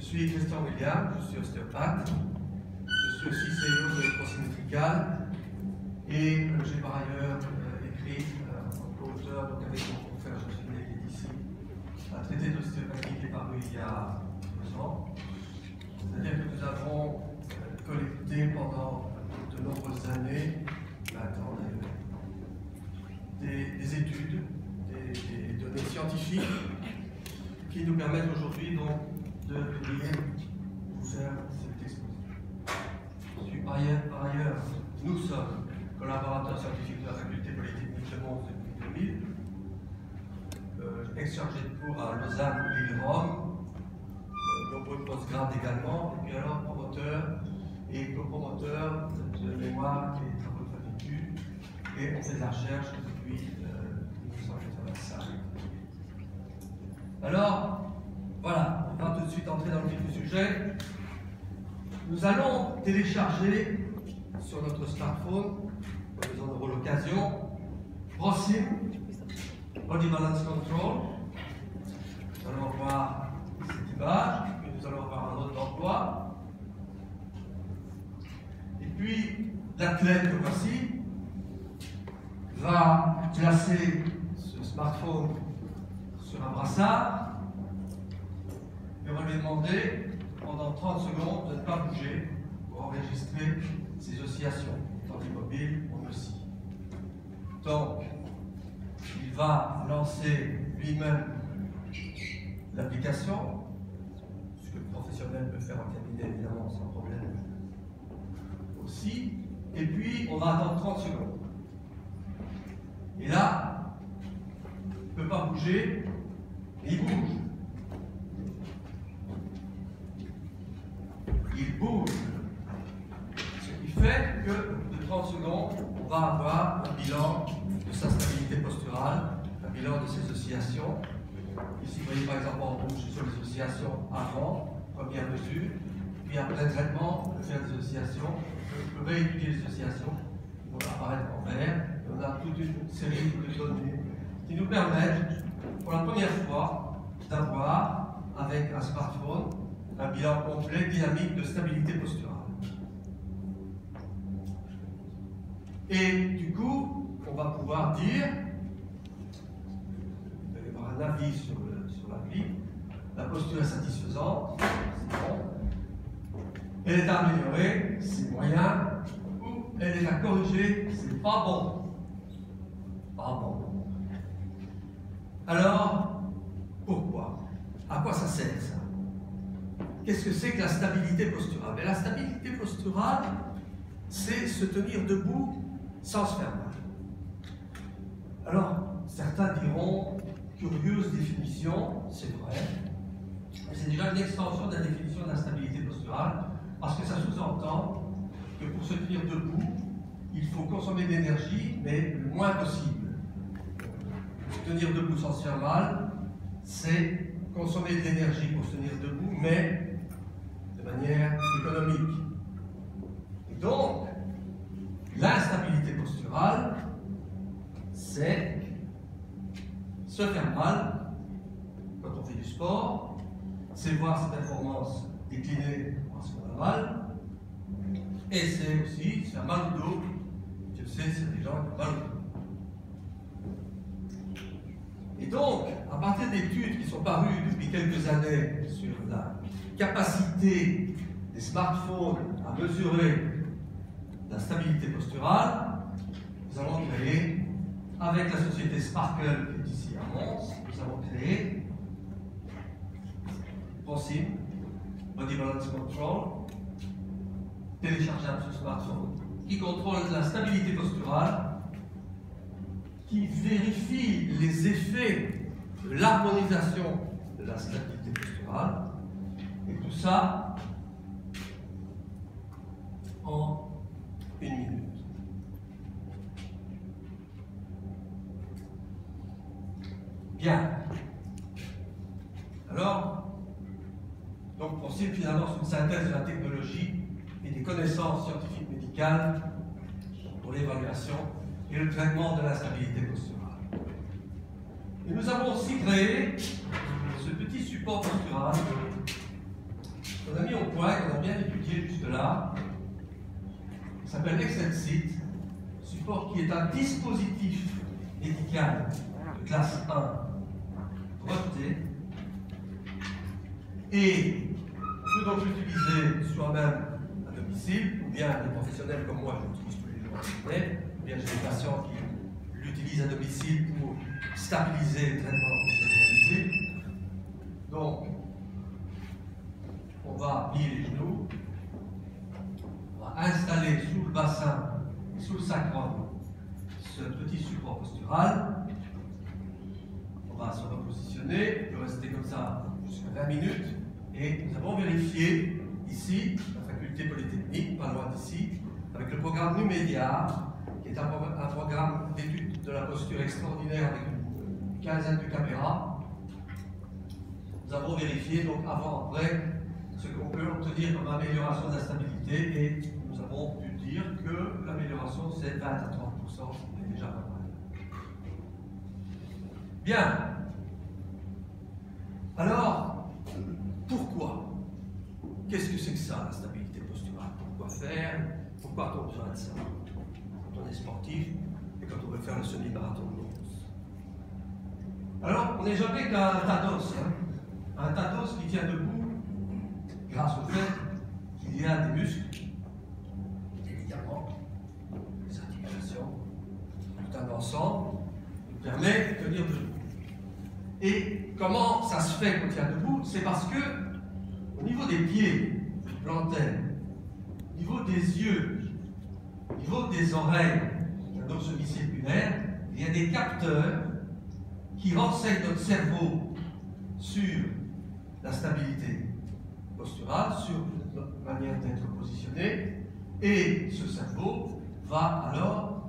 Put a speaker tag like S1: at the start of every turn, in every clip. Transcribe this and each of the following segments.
S1: suis Christian William, je suis ostéopathe. Je suis aussi CEO de Prosymétrical et j'ai par ailleurs écrit en co-auteur, donc avec mon confrère Josué qui est ici, un traité d'ostéopathie qui est paru il y a 2 ans. C'est-à-dire que nous avons collecté pendant de nombreuses années, 20 ans d'ailleurs, des études, des données scientifiques qui nous permettent aujourd'hui donc de vous faire cette exposition. Par ailleurs, nous sommes collaborateurs scientifiques de la faculté polytechnique de Mons depuis 2000, ex-chargé de cours à Lausanne et Rome, nombreux postgrades également, et puis alors promoteur et copromoteur de mémoire et travaux de fin d'études, et on fait de la recherche depuis 1985. Alors, voilà, on va tout de suite entrer dans le vif du sujet. Nous allons télécharger sur notre smartphone, nous en aurons l'occasion, ProSim, Body Balance Control. Nous allons voir cette image, puis nous allons voir un mode d'emploi. Et puis, l'athlète que voici va placer ce smartphone sur un brassard et on va lui demander pendant 30 secondes de ne pas bouger pour enregistrer ses oscillations. Étant immobile, on aussi. Donc, il va lancer lui-même l'application, ce que le professionnel peut faire en cabinet évidemment sans problème aussi, et puis on va attendre 30 secondes. Et là, il ne peut pas bouger, et il bouge. Il bouge. Ce qui fait que de 30 secondes, on va avoir un bilan de sa stabilité posturale, un bilan de ses oscillations. Ici, vous voyez par exemple en rouge sur les oscillations avant, première mesure, puis après le traitement, on peut faire des oscillations, on peut réétudier les oscillations, qui vont apparaître en vert, et on a toute une série de données qui nous permettent, pour la première fois, d'avoir, avec un smartphone, un bilan complet dynamique de stabilité posturale. Et du coup, on va pouvoir dire, vous allez avoir un avis sur l'appli, la posture est satisfaisante, c'est bon, elle est améliorée, c'est moyen, ou elle est à corriger, c'est pas bon. Pas bon. Alors, pourquoi? À quoi ça sert ça? Qu'est-ce que c'est que la stabilité posturale? La stabilité posturale, c'est se tenir debout sans se faire mal. Alors, certains diront, curieuse définition, c'est vrai, mais c'est déjà une extension de la définition de la stabilité posturale, parce que ça sous-entend que pour se tenir debout, il faut consommer de l'énergie, mais le moins possible. Se tenir debout sans se faire mal, c'est consommer de l'énergie pour se tenir debout, mais de manière économique. Et donc, l'instabilité posturale, c'est se faire mal quand on fait du sport, c'est voir ses performances décliner parce qu'on a mal, et c'est aussi se faire mal au dos. Je sais, c'est des gens qui ont mal au dos. Et donc, à partir d'études qui sont parues depuis quelques années sur la capacité des smartphones à mesurer la stabilité posturale, nous allons créer, avec la société Sparkle qui est ici à Mons, nous avons créé ProSim, Body Balance Control, téléchargeable sur smartphone, qui contrôle la stabilité posturale, qui vérifie les effets de l'harmonisation de la stabilité posturale, et tout ça en 1 minute. Bien. Alors, donc ProSim finalement c'est une synthèse de la technologie et des connaissances scientifiques médicales pour l'évaluation et le traitement de l'instabilité posturale. Et nous avons aussi créé ce petit support postural On a mis au point, qu'on a bien étudié jusque-là, qui s'appelle Extensite, support qui est un dispositif médical de classe 1 breveté, et on peut donc l'utiliser soi-même à domicile, ou bien des professionnels comme moi, je l'utilise tous les jours en journée, ou bien j'ai des patients qui l'utilisent à domicile pour stabiliser le traitement que j'ai réalisé. Donc, on va plier les genoux, on va installer sous le bassin et sous le sacrum ce petit support postural. On va se repositionner, on peut rester comme ça jusqu'à 20 minutes. Et nous avons vérifié ici, la faculté polytechnique, pas loin d'ici, avec le programme Numédia, qui est un programme d'étude de la posture extraordinaire avec une quinzaine de caméras. Nous avons vérifié donc avant-après ce qu'on peut obtenir comme amélioration de la stabilité et nous avons pu dire que l'amélioration c'est 20 à 30%, c'est déjà pas mal. Bien. Alors, pourquoi? Qu'est-ce que c'est que ça, la stabilité posturale? Pourquoi faire? Pourquoi a-t-on besoin de ça? Quand on est sportif et quand on veut faire le semi-marathon de Lons. Alors, on n'est jamais qu'un tas d'os, hein? Un tas d'os qui tient debout grâce au fait qu'il y a des muscles, évidemment, des articulations, tout un ensemble qui nous permet de tenir debout. Et comment ça se fait qu'on tient debout? C'est parce que, au niveau des pieds plantaires, au niveau des yeux, au niveau des oreilles, un os semi-circulaire, il y a des capteurs qui renseignent notre cerveau sur la stabilité posturale, sur notre manière d'être positionné, et ce cerveau va alors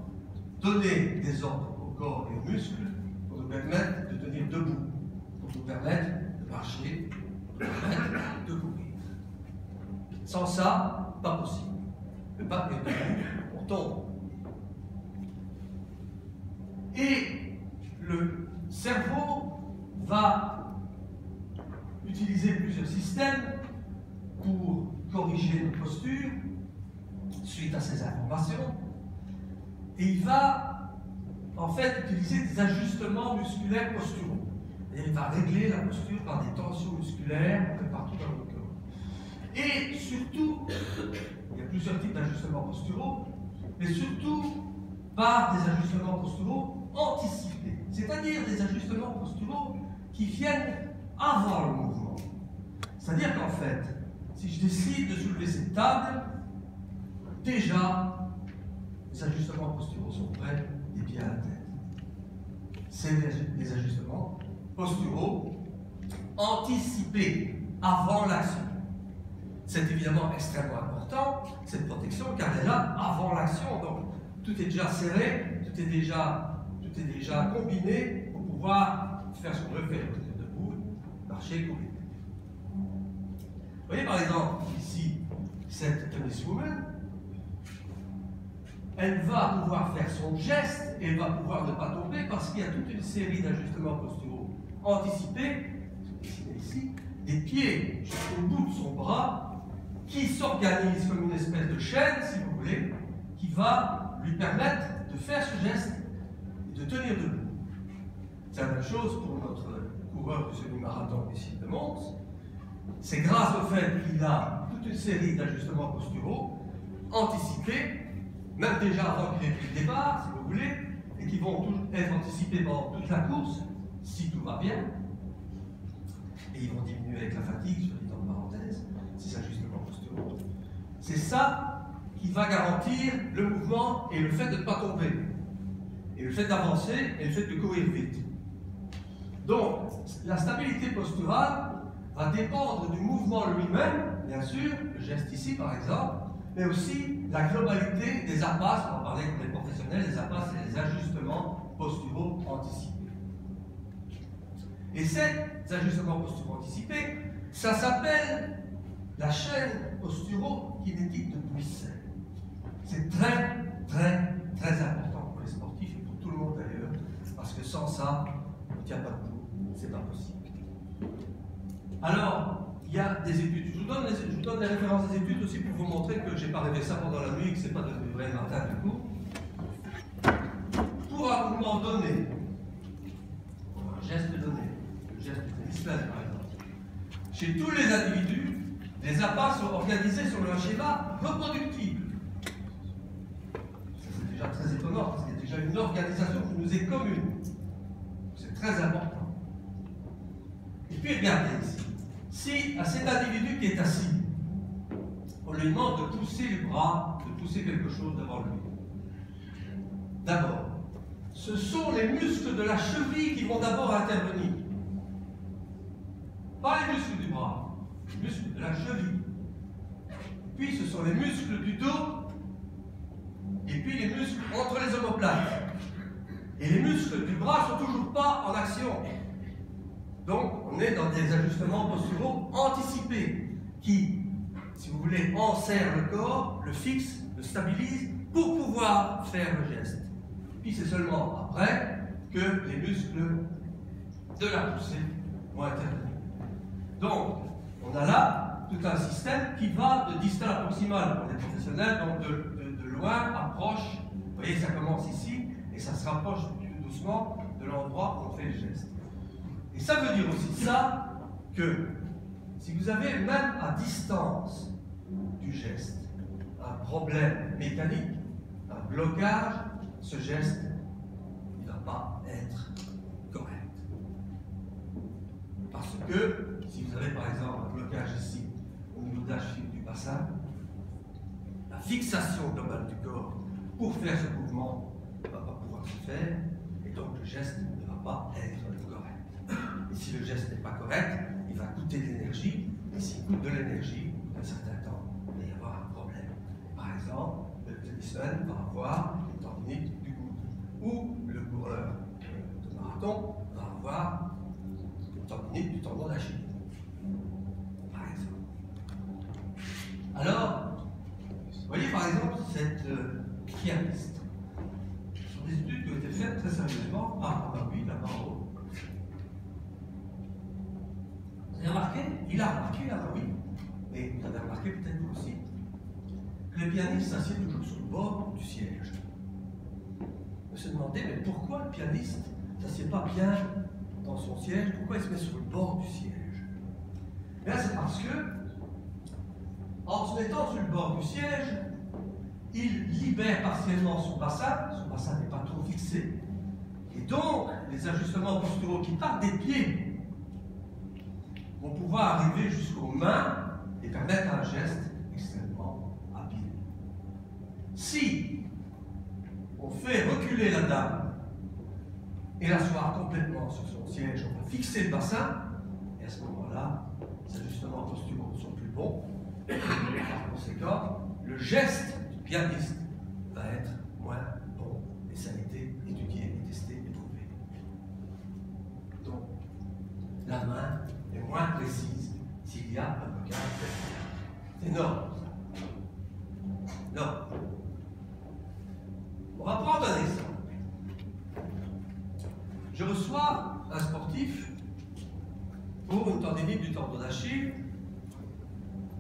S1: donner des ordres au corps et aux muscles pour nous permettre de tenir debout, pour nous permettre de marcher, pour nous permettre de courir. Sans ça, pas possible. Le pas est debout, on tombe. Et le cerveau va utiliser plusieurs systèmes pour corriger notre posture suite à ces informations. Et il va en fait utiliser des ajustements musculaires posturaux. Il va régler la posture par des tensions musculaires un peu partout dans le corps. Et surtout, il y a plusieurs types d'ajustements posturaux, mais surtout par des ajustements posturaux anticipés. C'est-à-dire des ajustements posturaux qui viennent avant le mouvement. C'est-à-dire qu'en fait, si je décide de soulever cette table, déjà, les ajustements posturaux sont prêts, des pieds à la tête. C'est des ajustements posturaux anticipés avant l'action. C'est évidemment extrêmement important, cette protection, car elle est là avant l'action. Donc, tout est déjà serré, tout est déjà combiné pour pouvoir faire ce qu'on veut faire, tenir debout, marcher, courir. Vous voyez par exemple ici cette tennis woman, elle va pouvoir faire son geste et elle va pouvoir ne pas tomber parce qu'il y a toute une série d'ajustements posturaux anticipés, ici, des pieds jusqu'au bout de son bras qui s'organisent comme une espèce de chaîne, si vous voulez, qui va lui permettre de faire ce geste et de tenir debout. C'est la même chose pour notre coureur du semi-marathon ici de Mons. C'est grâce au fait qu'il a toute une série d'ajustements posturaux anticipés, même déjà avant qu'il ait pris le départ, si vous voulez, et qui vont être anticipés pendant toute la course, si tout va bien. Et ils vont diminuer avec la fatigue, soit dit en parenthèse, ces ajustements posturaux. C'est ça qui va garantir le mouvement et le fait de ne pas tomber, et le fait d'avancer et le fait de courir vite. Donc, la stabilité posturale va dépendre du mouvement lui-même, bien sûr, le geste ici par exemple, mais aussi la globalité des APAS, on va parler comme les professionnels, les APAS, c'est les ajustements posturaux anticipés. Et ces ajustements posturaux anticipés, ça s'appelle la chaîne posturo-kinétique de Buissel. C'est très, très, très important pour les sportifs et pour tout le monde d'ailleurs, parce que sans ça, on ne tient pas debout, c'est pas possible. Alors, il y a des études. Je vous donne les références des études aussi pour vous montrer que je n'ai pas rêvé ça pendant la nuit et que ce n'est pas devenu vrai le matin du coup. Pour un mouvement donné, pour un geste donné, le geste de l'islam par exemple, chez tous les individus, les appâts sont organisés sur un schéma reproductible. Ça c'est déjà très étonnant parce qu'il y a déjà une organisation qui nous est commune. C'est très important. Et puis regardez ici. Si à cet individu qui est assis, on lui demande de pousser le bras, de pousser quelque chose devant lui. D'abord, ce sont les muscles de la cheville qui vont d'abord intervenir. Pas les muscles du bras, les muscles de la cheville. Puis ce sont les muscles du dos, et puis les muscles entre les omoplates. Et les muscles du bras ne sont toujours pas en action. Donc, on est dans des ajustements posturaux anticipés qui, si vous voulez, enserrent le corps, le fixent, le stabilisent pour pouvoir faire le geste. Puis c'est seulement après que les muscles de la poussée vont intervenir. Donc, on a là tout un système qui va de distal à proximal pour les professionnels, donc de loin à proche. Vous voyez, ça commence ici et ça se rapproche plus doucement de l'endroit où on fait le geste. Et ça veut dire aussi ça que si vous avez même à distance du geste un problème mécanique, un blocage, ce geste il ne va pas être correct. Parce que si vous avez par exemple un blocage ici au niveau de la cheville du bassin, la fixation globale du corps pour faire ce mouvement ne va pas pouvoir se faire et donc le geste ne va pas être correct. Et si le geste n'est pas correct, il va coûter de l'énergie, et s'il coûte de l'énergie, un certain temps, il va y avoir un problème. Par exemple, le tennisman va avoir une tendinite du coude, ou le coureur de marathon va avoir une tendinite du tendon d'Achille, par exemple. Alors, vous voyez par exemple cette pianiste. Ce sont des études qui ont été faites très sérieusement. Ah, bah oui, là-bas en haut. Vous avez remarqué? Il a remarqué là, oui. Mais vous avez remarqué peut-être vous aussi que le pianiste s'assied toujours sur le bord du siège. On se demandait, mais pourquoi le pianiste ne s'assied pas bien dans son siège? Pourquoi il se met sur le bord du siège? Et là, c'est parce que, en se mettant sur le bord du siège, il libère partiellement son bassin n'est pas trop fixé. Et donc, les ajustements posturaux qui partent des pieds vont pouvoir arriver jusqu'aux mains et permettre un geste extrêmement habile. Si on fait reculer la dame et l'asseoir complètement sur son siège, on va fixer le bassin, et à ce moment-là, les ajustements posturaux ne sont plus bons. Et par conséquent, le geste du pianiste va être moins bon. Et ça a été étudié, testé et prouvé. Donc, la main est moins précise s'il y a un blocage. C'est énorme. Non. On va prendre un exemple. Je reçois un sportif pour une tendinite du tendon d'Achille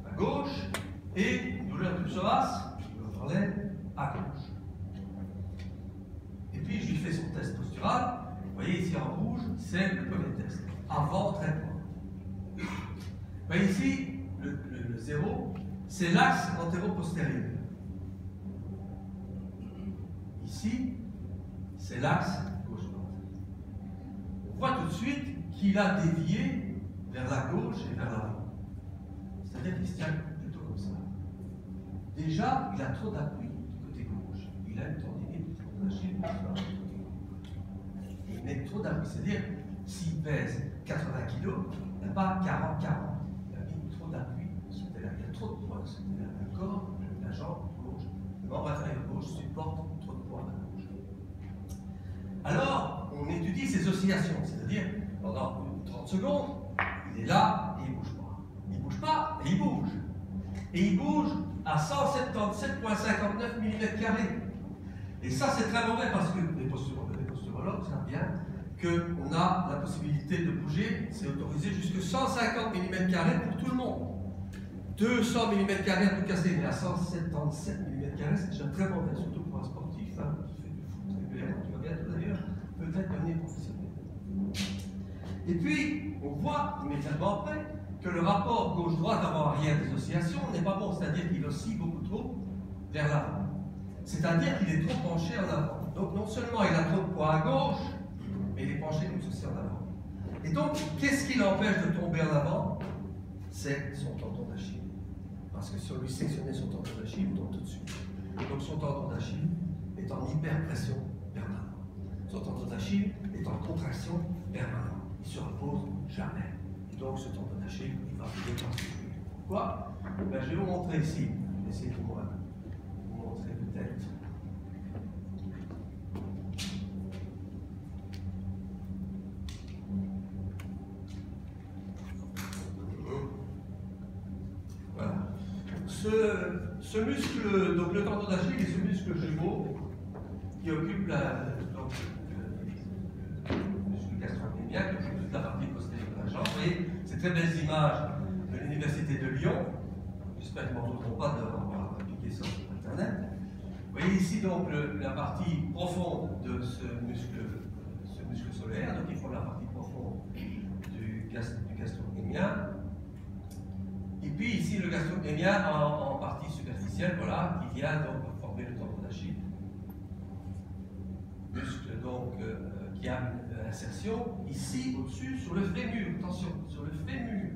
S1: à gauche et une douleur du psoas, je parlais, à gauche. Et puis je lui fais son test postural. Vous voyez ici en rouge, c'est le premier test, avant traitement. Vous voyez ici, le 0, c'est l'axe antéro-postérieur. Ici, c'est l'axe gauche-droite. On voit tout de suite qu'il a dévié vers la gauche et vers l'avant. C'est-à-dire qu'il se tient plutôt comme ça. Déjà, il a trop d'appui du côté gauche. Il a une tendinite du tendon d'Achille du côté gauche. Il met trop d'appui, c'est-à-dire, s'il pèse 80 kg, il n'a pas 40-40. Il a mis trop d'appui. Il y a trop de poids. Le corps, la jambe gauche, le membre inférieur gauche supporte trop de poids à gauche. Alors, on étudie ces oscillations, c'est-à-dire, pendant 30 secondes, il est là et il ne bouge pas. Il ne bouge pas et il bouge. Et il bouge à 177,59 mm². Et ça, c'est très mauvais parce que les posturologues savent bien qu'on a la possibilité de bouger, c'est autorisé jusqu'à 150 mm² pour tout le monde. 200 mm² pour casser, mais à 177 mm², c'est déjà très mauvais, surtout pour un sportif hein, qui fait du foot régulièrement, tu vas bien d'ailleurs, peut-être devenir professionnel. Et puis, on voit immédiatement après que le rapport gauche-droite avant-arrière des oscillations n'est pas bon, c'est-à-dire qu'il oscille beaucoup trop vers l'avant. C'est-à-dire qu'il est trop penché en avant. Donc non seulement il a trop de poids à gauche, mais il est penché comme ceci en avant. Et donc, qu'est-ce qui l'empêche de tomber en avant? C'est son tendon d'Achille. Parce que si on lui sectionnait son tendon d'Achille, il tombe tout de suite. Donc son tendon d'Achille est en hyperpression permanente. Son tendon d'Achille est en contraction permanente. Il ne se repose jamais. Et donc ce tendon d'Achille, il va vous dépenser. Pourquoi? Ben, je vais vous montrer ici. Je vais essayer de vous montrer peut-être. Voilà. Ce muscle, donc le tendon d'Achille est ce muscle jumeau qui occupe le muscle gastrocnémien, qui occupe toute la partie postérieure de la jambe. Vous voyez, ces très belles images de l'Université de Lyon. J'espère qu'ils ne m'en voudront pas d'avoir appliqué ça sur Internet. Vous voyez ici donc la partie profonde de ce muscle solaire, donc il faut la partie profonde du gastrocnémien. Et puis ici le gastrocnémien en partie superficielle, voilà, qui vient donc former le tendon d'Achille. Muscle donc qui a une insertion ici au-dessus sur le fémur. Attention, sur le fémur.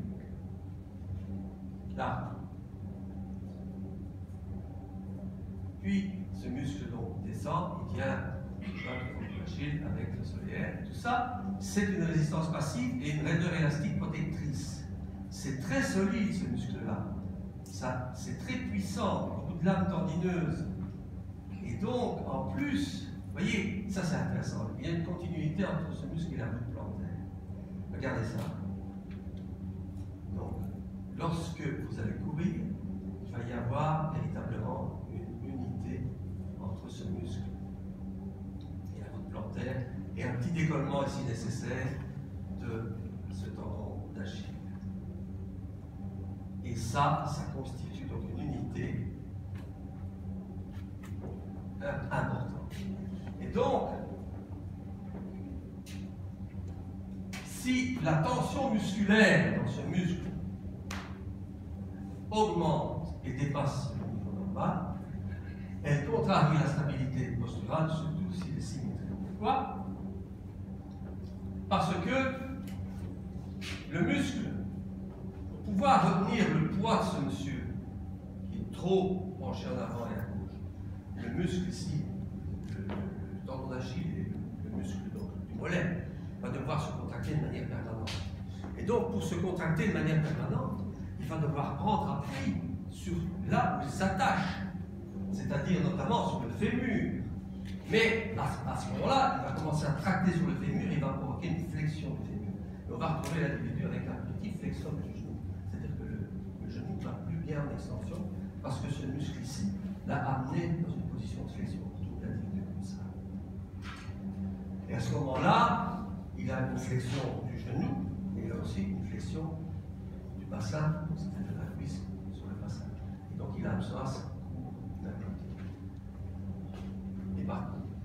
S1: Là. Puis ce muscle donc descend et vient le tendon d'Achille avec le solaire. Tout ça, c'est une résistance passive et une raideur élastique protectrice. C'est très solide ce muscle-là. C'est très puissant, beaucoup de lames tendineuses. Et donc, en plus, vous voyez, ça c'est intéressant. Il y a une continuité entre ce muscle et la voûte plantaire. Regardez ça. Donc, lorsque vous allez courir, il va y avoir véritablement une unité entre ce muscle et la voûte plantaire et un petit décollement ici nécessaire de ce tendon d'Achille. Et ça constitue donc une unité importante. Et donc, si la tension musculaire dans ce muscle augmente et dépasse le niveau normal, elle contrarie la stabilité posturale, surtout s'il est symétrique. Pourquoi? Parce que le muscle, pour pouvoir retenir le poids de ce monsieur, qui est trop penché en avant et à gauche, le muscle ici, le tendon d'Achille et le muscle donc, du mollet, va devoir se contracter de manière permanente. Et donc, pour se contracter de manière permanente, il va devoir prendre appui sur là où il s'attache, c'est-à-dire notamment sur le fémur. Mais à ce moment-là, il va commencer à tracter sur le fémur et il va provoquer une flexion du fémur. Et on va retrouver l'individu avec un petit flexion du genou. C'est-à-dire que le genou ne va plus bien en extension parce que ce muscle ici l'a amené dans une position de flexion. On retrouve l'individu comme ça. Et à ce moment-là, il a une flexion du genou et il a aussi une flexion du bassin, c'est-à-dire de la cuisse sur le bassin. Et donc il a un psoas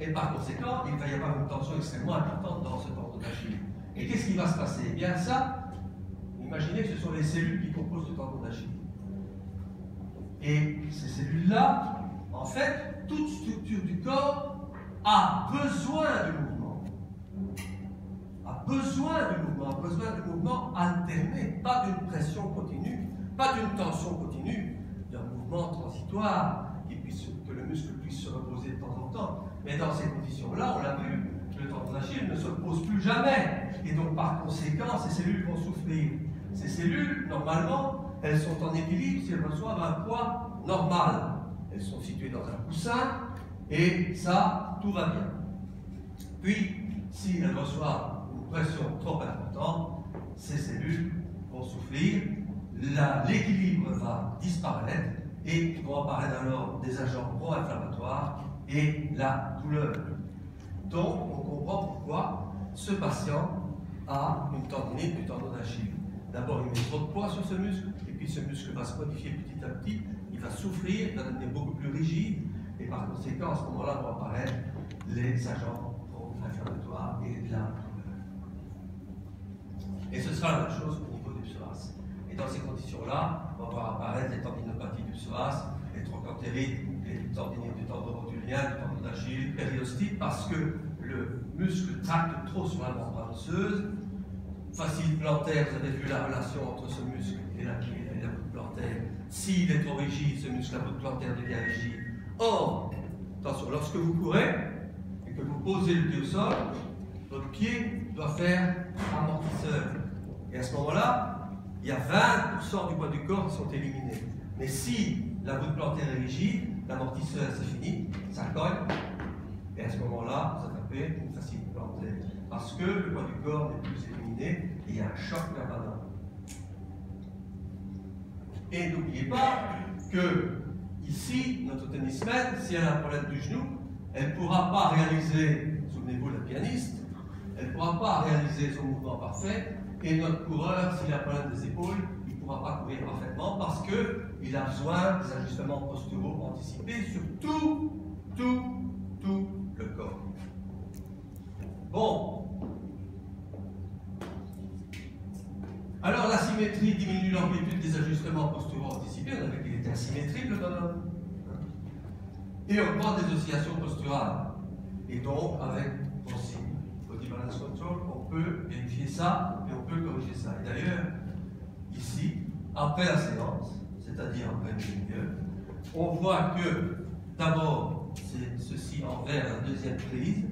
S1: et par conséquent, il va y avoir une tension extrêmement importante dans ce tendon d'Achille. Et qu'est-ce qui va se passer? Eh bien ça, imaginez que ce sont les cellules qui composent le tendon d'Achille. Et ces cellules-là, en fait, toute structure du corps a besoin de mouvement. A besoin de mouvement alterné, pas d'une pression continue, pas d'une tension continue, d'un mouvement transitoire que le muscle puisse se reposer de temps en temps. Mais dans ces conditions-là, on l'a vu, le tendon d'Achille ne se repose plus jamais. Et donc, par conséquent, ces cellules vont souffrir. Ces cellules, normalement, elles sont en équilibre si elles reçoivent un poids normal. Elles sont situées dans un coussin, et ça, tout va bien. Puis, si elles reçoivent une pression trop importante, ces cellules vont souffrir, l'équilibre va disparaître, et vont apparaître alors des agents pro-inflammatoires et la douleur. Donc, on comprend pourquoi ce patient a une tendinite du tendon d'Achille. D'abord, il met trop de poids sur ce muscle, et puis ce muscle va se modifier petit à petit, il va souffrir, il va devenir beaucoup plus rigide, et par conséquent, à ce moment-là, vont apparaître les agents pro-inflammatoires et la douleur. Et ce sera la même chose au niveau du psoas. Et dans ces conditions-là, on va voir apparaître les tendinopathies du psoas, les trochantérites, les tendinites du tendon rotulien, du tendon d'Achille, périostite, parce que le muscle tracte trop sur la membrane osseuse. Facile plantaire, vous avez vu la relation entre ce muscle et la voûte plantaire. S'il est trop rigide, ce muscle, la voûte plantaire devient rigide. Or, attention, lorsque vous courez et que vous posez le pied au sol, votre pied doit faire amortisseur. Et à ce moment-là, il y a 20% du poids du corps qui sont éliminés. Mais si la voûte plantaire est rigide, l'amortisseur c'est fini, ça colle, et à ce moment-là, vous attrapez une fascite plantaire. Parce que le poids du corps n'est plus éliminé et il y a un choc permanent. Et n'oubliez pas que ici, notre tennisman, si elle a un problème du genou, elle ne pourra pas réaliser, souvenez-vous la pianiste, elle ne pourra pas réaliser son mouvement parfait, et notre coureur, s'il a un problème des épaules, il ne pourra pas courir parfaitement parce qu'il a besoin des ajustements posturaux anticipés sur tout le corps. Bon. Alors la symétrie diminue l'amplitude des ajustements posturaux anticipés, on a vu qu'il était asymétrique le bonhomme. Et augmente les oscillations posturales. Et donc, avec aussi Body Balance Control, on peut vérifier ça et on peut corriger ça. Et d'ailleurs, ici, après la séance, c'est-à-dire après une demi-heure, on voit que d'abord, c'est ceci en vert, la deuxième prise,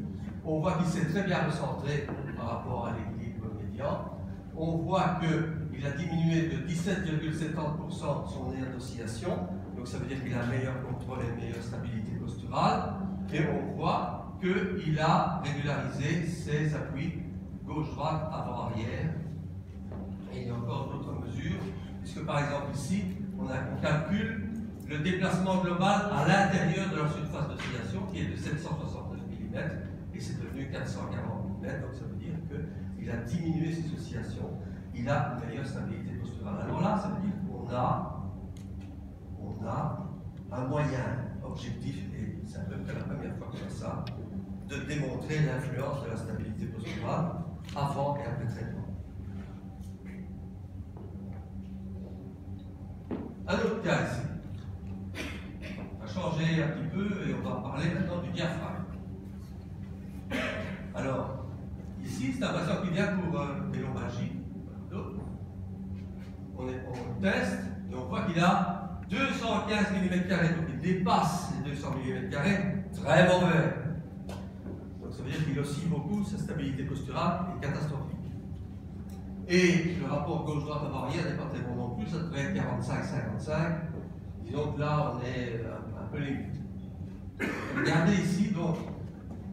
S1: on voit qu'il s'est très bien recentré par rapport à l'équilibre médian. On voit qu'il a diminué de 17,70% son aire d'oscillation, donc ça veut dire qu'il a un meilleur contrôle et une meilleure stabilité posturale. Et on voit qu'il a régularisé ses appuis gauche-droite, avant-arrière. Et il y a encore d'autres mesures, puisque par exemple ici, on calcule le déplacement global à l'intérieur de la surface d'oscillation qui est de 769 mm et c'est devenu 440 mm, donc ça veut dire qu'il a diminué ses oscillations, il a une meilleure stabilité posturale. Alors là, ça veut dire qu'on a un moyen objectif, et c'est à peu près la première fois qu'on fait ça, de démontrer l'influence de la stabilité posturale avant et après traitement. Un autre cas ici. On va changer un petit peu et on va parler maintenant du diaphragme. Alors, ici, c'est un patient qui vient pour des lombalgies. On teste et on voit qu'il a 215 mm², donc il dépasse les 200 mm², très mauvais. Donc ça veut dire qu'il oscille beaucoup, sa stabilité posturale est catastrophique. Et le rapport gauche-droite avant-arrière n'est pas très bon non plus, ça devrait être 45-55. Disons que là, on est un peu limite. Regardez ici, donc,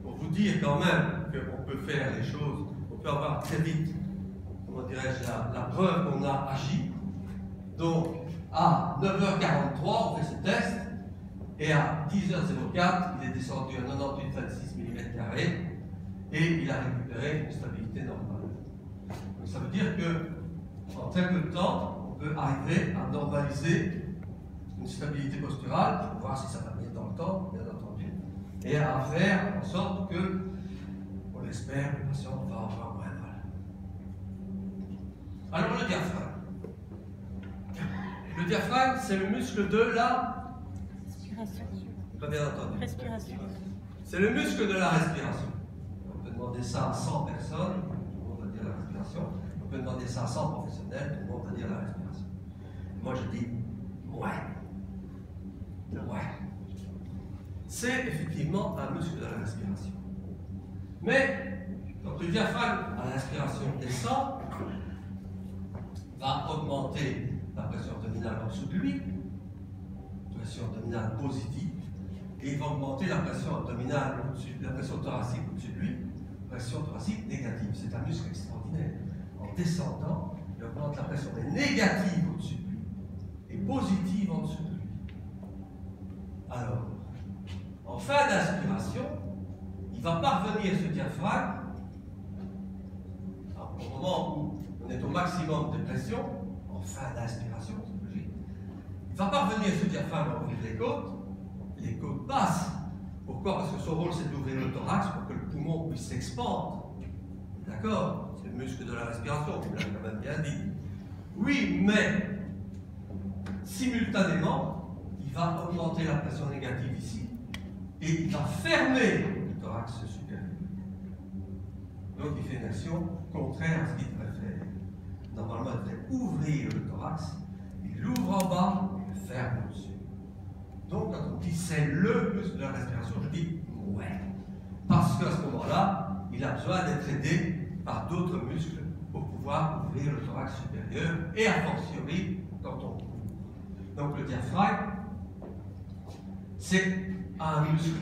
S1: pour vous dire quand même qu'on peut faire les choses, on peut avoir très vite, comment dirais-je, la preuve qu'on a agi. Donc, à 9h43, on fait ce test, et à 10h04, il est descendu à 98,26 mm², et il a récupéré une stabilité normale. Donc, ça veut dire qu'en très peu de temps, on peut arriver à normaliser une stabilité posturale, pour voir si ça va venir dans le temps, bien entendu, et à faire en sorte que, on l'espère, le patient va avoir moins mal. Alors le diaphragme. Le diaphragme, c'est le muscle de la respiration. Pas bien entendu. Respiration. C'est le muscle de la respiration. On peut demander ça à 100 personnes, tout le monde va dire la respiration. On peut demander ça à 100 professionnels, tout le monde va dire la respiration. Moi je dis, ouais. C'est effectivement un muscle de la respiration. Mais, quand le diaphragme à l'inspiration descend, va augmenter la pression abdominale en dessous de lui, pression abdominale positive, et il va augmenter la pression abdominale au-dessus, la pression thoracique au-dessus de lui, pression thoracique négative. C'est un muscle extraordinaire. En descendant, il augmente la pression négative au-dessus de lui et positive en dessous de lui. Alors, en fin d'inspiration, il va parvenir ce diaphragme au moment où on est au maximum de pression, en fin d'inspiration, c'est logique, il ne va pas revenir ce diaphragme à ouvrir les côtes passent. Pourquoi? Parce que son rôle c'est d'ouvrir le thorax pour que le poumon puisse s'expandre. D'accord? C'est le muscle de la respiration, vous l'avez quand même bien dit. Oui, mais simultanément, il va augmenter la pression négative ici et il va fermer le thorax supérieur. Donc il fait une action contraire à ce qu'il devrait faire. Normalement, il devrait ouvrir le thorax, il l'ouvre en bas et le ferme au-dessus. Donc quand on dit c'est le muscle de la respiration, je dis ouais. Parce qu'à ce moment-là, il a besoin d'être aidé par d'autres muscles pour pouvoir ouvrir le thorax supérieur et a fortiori quand on court. Donc le diaphragme, c'est un muscle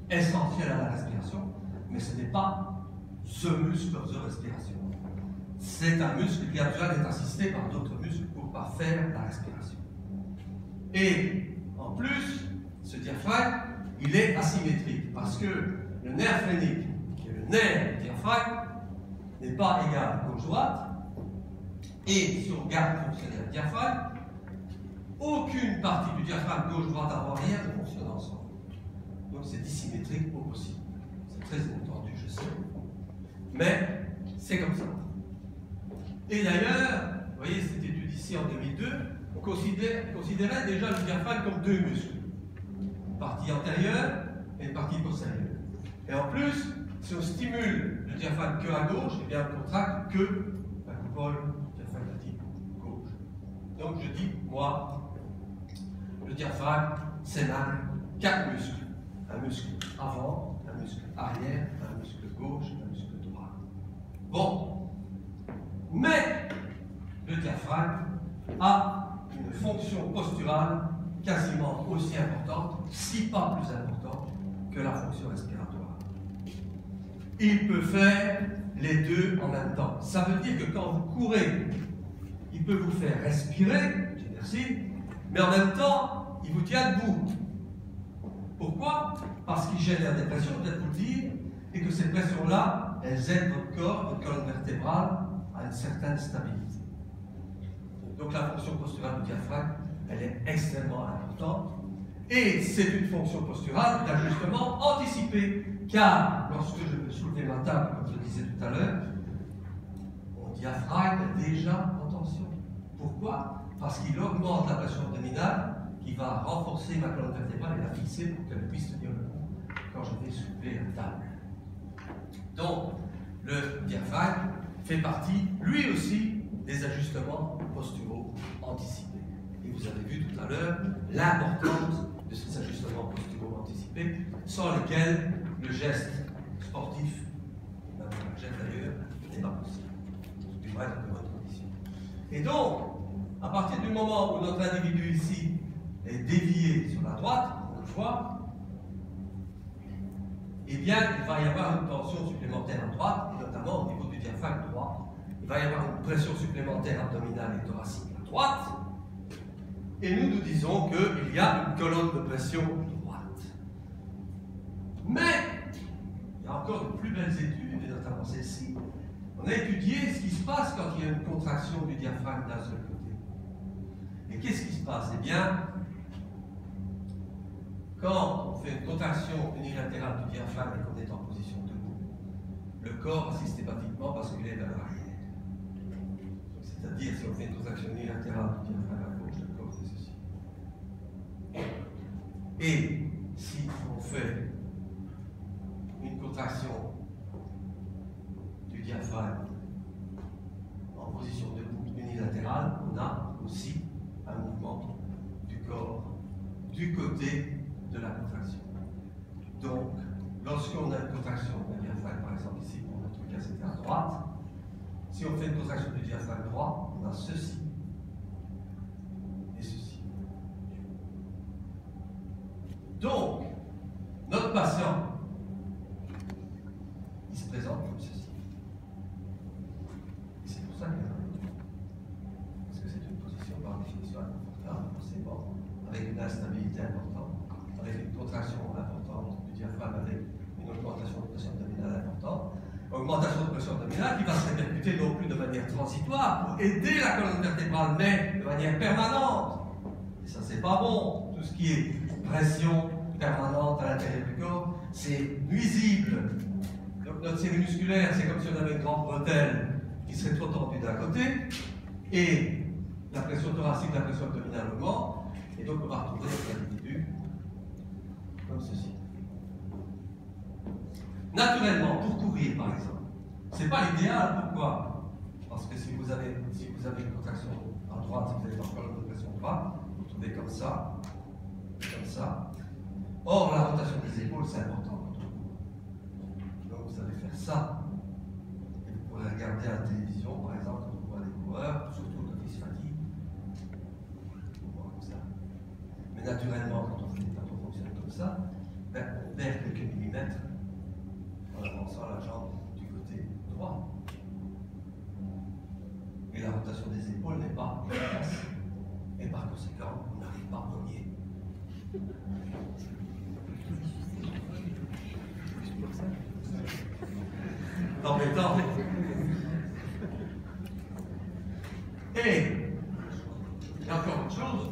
S1: essentiel à la respiration, mais ce n'est pas ce muscle de respiration. C'est un muscle qui a besoin d'être assisté par d'autres muscles pour pouvoir faire la respiration. Et en plus, ce diaphragme, il est asymétrique parce que le nerf phrénique, qui est le nerf du diaphragme, n'est pas égal gauche-droite. Et si on regarde fonctionner le diaphragme, aucune partie du diaphragme gauche-droite avant rien ne fonctionne ensemble. Donc c'est dissymétrique au possible. C'est très inattendu, je sais. Mais c'est comme ça. Et d'ailleurs, vous voyez cette étude ici en 2002, on considérait déjà le diaphragme comme deux muscles. Une partie antérieure et une partie postérieure. Et en plus, si on stimule le diaphragme que à gauche, eh bien on contracte que la coupole diaphragmatique gauche. Donc je dis, moi, le diaphragme, c'est même 4 muscles. Un muscle avant, un muscle arrière, un muscle gauche, un muscle droit. Bon. Mais le diaphragme a une fonction posturale quasiment aussi importante, si pas plus importante, que la fonction respiratoire. Il peut faire les deux en même temps. Ça veut dire que quand vous courez, il peut vous faire respirer, merci, mais en même temps, il vous tient debout. Pourquoi? Parce qu'il génère des pressions, peut-être vous le dire, et que ces pressions-là, elles aident votre corps, votre colonne vertébrale, à une certaine stabilité. Donc la fonction posturale du diaphragme, elle est extrêmement importante. Et c'est une fonction posturale d'ajustement anticipé. Car lorsque je peux soulever ma table, comme je disais tout à l'heure, mon diaphragme est déjà en tension. Pourquoi? Parce qu'il augmente la pression abdominale, qui va renforcer ma colonne vertébrale et la fixer pour qu'elle puisse tenir le coup quand je vais soulever la table. Donc, le diaphragme fait partie, lui aussi, des ajustements posturaux anticipés. Et vous avez vu tout à l'heure l'importance de ces ajustements posturaux anticipés, sans lesquels le geste sportif, même le geste d'ailleurs, n'est pas possible. Il devrait être de bonnes conditions. Et donc, à partir du moment où notre individu ici est dévié sur la droite, on le voit, eh bien, il va y avoir une tension supplémentaire à droite, et notamment au niveau du diaphragme droit. Il va y avoir une pression supplémentaire abdominale et thoracique à droite, et nous disons qu'il y a une colonne de pression droite. Mais, il y a encore de plus belles études, et notamment celle-ci. On a étudié ce qui se passe quand il y a une contraction du diaphragme d'un seul côté. Et qu'est-ce qui se passe? Eh bien, quand on fait une contraction unilatérale du diaphragme et qu'on est en position debout, le corps va systématiquement basculer vers l'arrière. C'est-à-dire, si on fait une contraction unilatérale du diaphragme à gauche, le corps fait ceci. Et si on fait une contraction du diaphragme en position debout unilatérale, on a aussi un mouvement du corps du côté de la contraction. Donc, lorsqu'on a une contraction du diaphragme, par exemple ici, pour notre cas c'était à droite, si on fait une contraction du diaphragme droit, on a ceci et ceci. Donc, notre patient, il se présente comme ceci. Et c'est pour ça qu'il y a un étude. Parce que c'est une position par définition inconfortable, forcément, avec une instabilité importante, avec une contraction importante du diaphragme, avec une augmentation de pression abdominale importante. augmentation de pression abdominale qui va se répercuter non plus de manière transitoire pour aider la colonne vertébrale, mais de manière permanente. Et ça, c'est pas bon. Tout ce qui est pression permanente à l'intérieur du corps, c'est nuisible. Donc notre série musculaire, c'est comme si on avait une grande bretelle qui serait trop tendue d'un côté, et la pression thoracique, la pression abdominale augmente, et donc on va retrouver notre individu comme ceci. Naturellement, pour courir par exemple, c'est pas l'idéal. Pourquoi? Parce que si vous avez une contraction à droite, si vous avez encore une pression droite, vous trouvez comme ça, comme ça. Or, la rotation des épaules, c'est important. Donc vous allez faire ça. Et vous pourrez regarder à la télévision, par exemple, quand on voit les coureurs, surtout quand ils se fatiguent. On voit comme ça. Mais naturellement, quand on fonctionne comme ça, ben, on perd quelques millimètres en avançant la jambe du côté droit. Et la rotation des épaules n'est pas efficace. Et par conséquent, on n'arrive pas premier. Embêtant. Et il y a encore autre chose,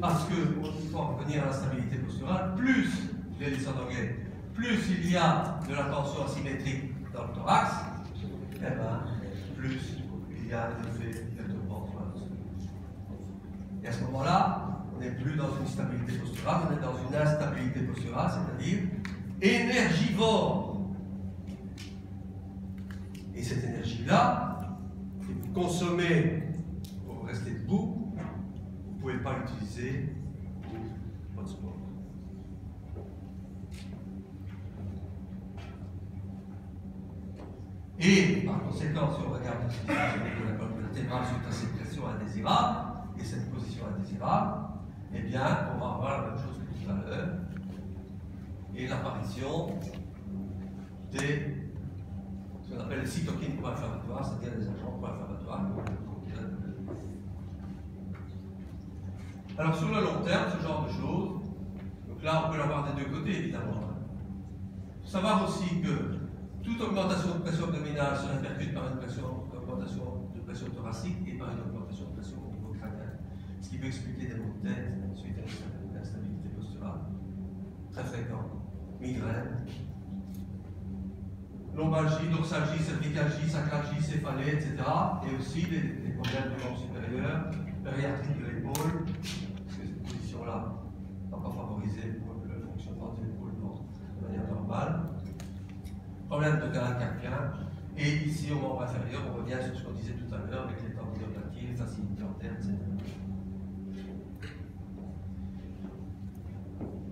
S1: parce que pour revenir à la stabilité posturale, plus, je l'ai dit ça en anglais, plus il y a de la tension asymétrique dans le thorax, eh ben, plus il y a un effet perturbant sur la posture. Et à ce moment-là, on n'est plus dans une stabilité posturale, on est dans une instabilité posturale, c'est-à-dire énergivore. Et cette énergie-là, que vous consommez pour rester debout, vous ne pouvez pas l'utiliser pour votre sport. Et par conséquent, si on regarde l'utilisation de la colonne vertébrale suite à cette pression indésirable et cette position indésirable, eh bien, on va avoir la même chose que tout à l'heure et l'apparition des ce qu'on appelle les cytokines pro-inflammatoires, c'est-à-dire des agents pro-inflammatoires. Alors sur le long terme, ce genre de choses, donc là on peut l'avoir des deux côtés évidemment. Il faut savoir aussi que toute augmentation de pression abdominale se répercute par une augmentation de pression thoracique et par une augmentation de pression au niveau crânien, ce qui peut expliquer des maux de tête suite à une instabilité posturale très fréquente, migraine, lombalgie, dorsalgie, cervicalgie, sacralgie, céphalée, etc. Et aussi des problèmes de membre supérieur, périarthrite de l'épaule, parce que cette position-là n'a pas favorisé le fonctionnement de l'épaule de manière normale. Problème de canal carpien. Et ici, au membre inférieur, on revient sur ce qu'on disait tout à l'heure avec les tendinopathies, les facilités plantaires, etc.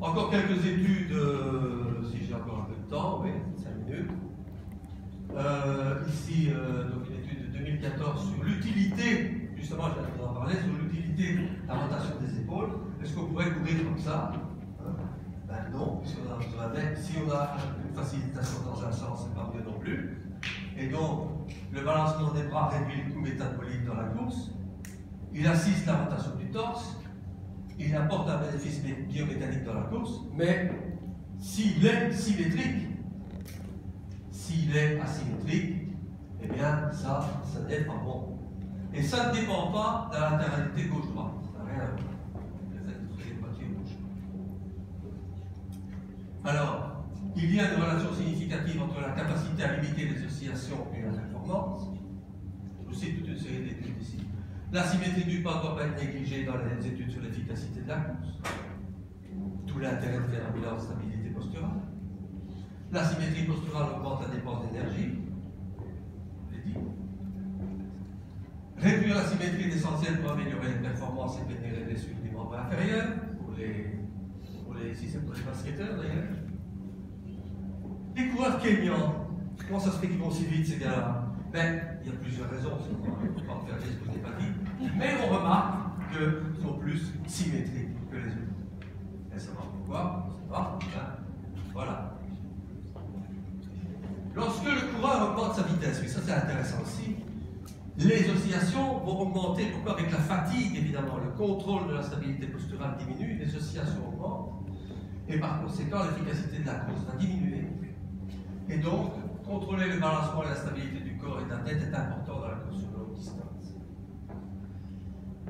S1: Encore quelques études, si j'ai encore un peu de temps, oui, 5 minutes. Ici, donc une étude de 2014 sur l'utilité, justement, je viens de vous en parler, sur l'utilité de la rotation des épaules. Est-ce qu'on pourrait courir comme ça? Ben non, puisqu'on a besoin d'aide. Si on a une facilitation dans un sens, c'est pas mieux non plus. Et donc, le balancement des bras réduit le coût métabolique dans la course. Il assiste la rotation du torse. Il apporte un bénéfice biomécanique dans la course, mais s'il est symétrique, s'il est asymétrique, eh bien, ça n'est pas bon. Et ça ne dépend pas de la latéralité gauche-droite. Ça n'a rien à voir. Les boîtiers rouges. Alors, il y a une relation significative entre la capacité à limiter les oscillations et la performance. Je cite toute une série d'études ici. La symétrie du pas ne doit pas être négligée dans les études sur l'efficacité de la course. Tout l'intérêt de faire un bilan de stabilité posturale. La symétrie posturale augmente la dépense d'énergie. Je l'ai dit. Réduire la symétrie est essentiel pour améliorer les performances et pénétrer les suites des membres inférieurs, pour les basketteurs d'ailleurs. Les coureurs kényans, comment ça se fait qu'ils vont si vite ces gars-là? Ben, il y a plusieurs raisons, on ne peut pas faire ce que je n'ai pas dit, mais on remarque qu'ils sont plus symétriques que les autres. Et savoir pourquoi, on ne sait pas. Hein? Voilà. Lorsque le coureur augmente sa vitesse, oui, ça c'est intéressant aussi, les oscillations vont augmenter. Pourquoi? Avec la fatigue, évidemment, le contrôle de la stabilité posturale diminue, les oscillations augmentent, et par conséquent, l'efficacité de la course va diminuer. Et donc, contrôler le balancement et la stabilité du corps et de la tête est important dans la course sur longue distance.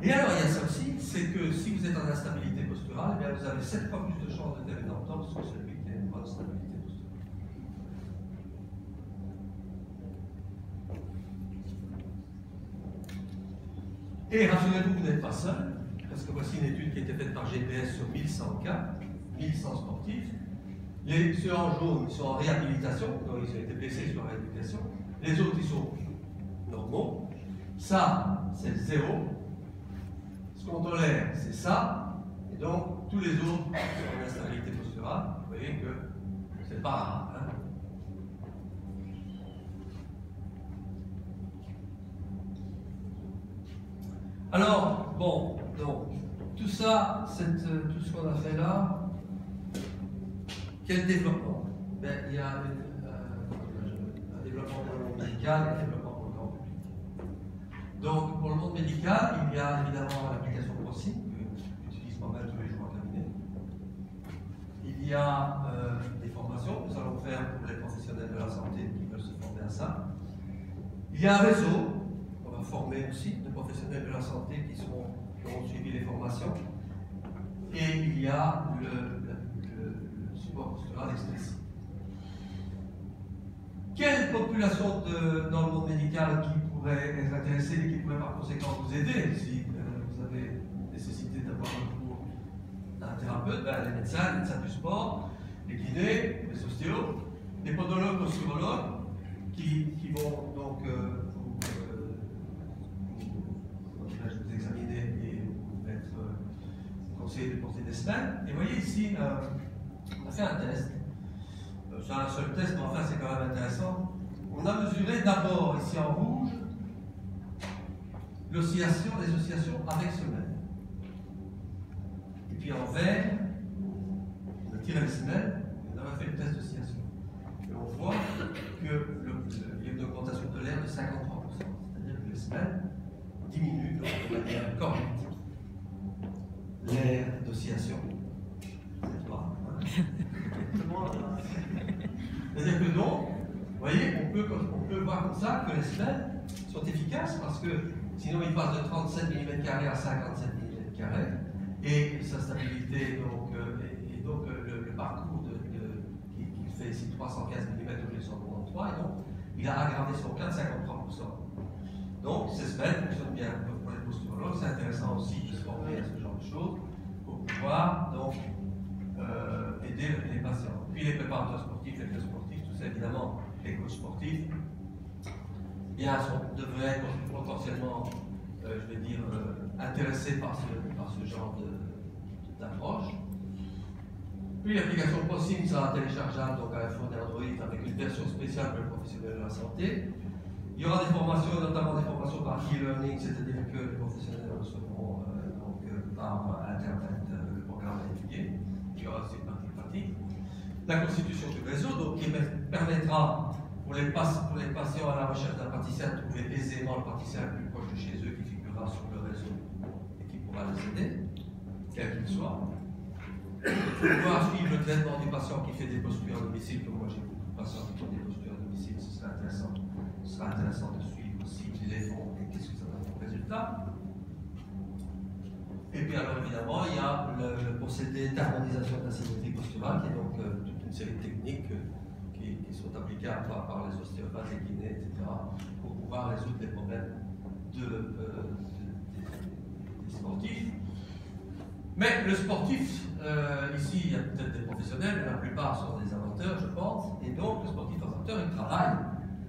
S1: Et alors, il y a ça aussi, c'est que si vous êtes en instabilité posturale, eh bien, vous avez 7 fois plus de chances de devenir torse que celui qui a une bonne stabilité posturale. Et rassurez-vous, vous n'êtes pas seul, parce que voici une étude qui a été faite par GPS sur 1100 cas, 1100 sportifs. Ceux en jaune, ils sont en réhabilitation, donc ils ont été blessés sur la réhabilitation. Les autres, ils sont normaux. Ça, c'est 0. Ce qu'on tolère, c'est ça. Et donc, tous les autres ont une instabilité posturale. Vous voyez que c'est pas rare. Hein? Alors, bon, donc, tout ça, tout ce qu'on a fait là, quel développement? Ben, il y a un développement pour le monde médical et un développement pour le grand public. Donc, pour le monde médical, il y a évidemment l'application ProSim, que j'utilise pas mal tous les jours en cabinet. Il y a des formations que nous allons faire pour les professionnels de la santé qui veulent se former à ça. Il y a un réseau. On va former aussi des professionnels de la santé qui ont suivi les formations. Et il y a le support postural explicite. Quelle population dans le monde médical qui pourrait être intéressée et qui pourrait par conséquent vous aider si vous avez nécessité d'avoir un cours d'un thérapeute? Ben, les médecins du sport, les kinés, les ostéos, les podologues, posturologues qui vont donc vous examiner et vous être conseillé de porter des semaines. Et vous voyez ici, on a fait un test. C'est un seul test, mais enfin c'est quand même intéressant. On a mesuré d'abord, ici en rouge, les oscillations avec semelle. Et puis en vert, on a tiré les semelles et on a fait le test d'oscillation. Et on voit qu'il y a une augmentation de l'air de 53%. C'est-à-dire que les semelles diminuent de manière correcte l'air d'oscillation. C'est pas, hein? C'est-à-dire que donc, vous voyez, on peut voir comme ça que les semelles sont efficaces parce que sinon ils passent de 37 mm² à 57 mm² et sa stabilité, donc, le parcours qu'il fait ici 315 mm au lieu de 193, et donc il a aggravé son cas de 53%. Donc ces semelles fonctionnent bien pour les posturologues, c'est intéressant aussi de se former à ce genre de choses pour pouvoir donc aider les patients. Puis les préparateurs sportifs, les coachs sportifs, tout ça évidemment, les coachs sportifs, bien, devraient être potentiellement, je vais dire, intéressés par ce genre d'approche. Puis l'application ProSim sera téléchargeable donc à iPhone et Android avec une version spéciale pour les professionnels de la santé. Il y aura des formations, notamment des formations par e-learning, c'est-à-dire que les professionnels recevront par Internet le programme à étudier. Il y aura aussi une partie pratique. La constitution du réseau, donc, qui permettra pour les patients à la recherche d'un praticien de trouver aisément le praticien le plus proche de chez eux qui figurera sur le réseau et qui pourra les aider, quel qu'il soit. Pouvoir suivre le traitement du patient qui fait des postures à domicile, comme moi j'ai beaucoup de patients qui font des postures à domicile, ce sera intéressant de suivre aussi qui les font et qu'est-ce que ça donne comme résultat. Et puis alors évidemment, il y a le procédé d'harmonisation de la symétrie posturale, qui est donc toute une série de techniques qui sont applicables par les ostéopathes, les kinés, etc., pour pouvoir résoudre les problèmes des sportifs. Mais le sportif, ici il y a peut-être des professionnels, mais la plupart sont des amateurs, je pense, et donc le sportif amateur, il travaille.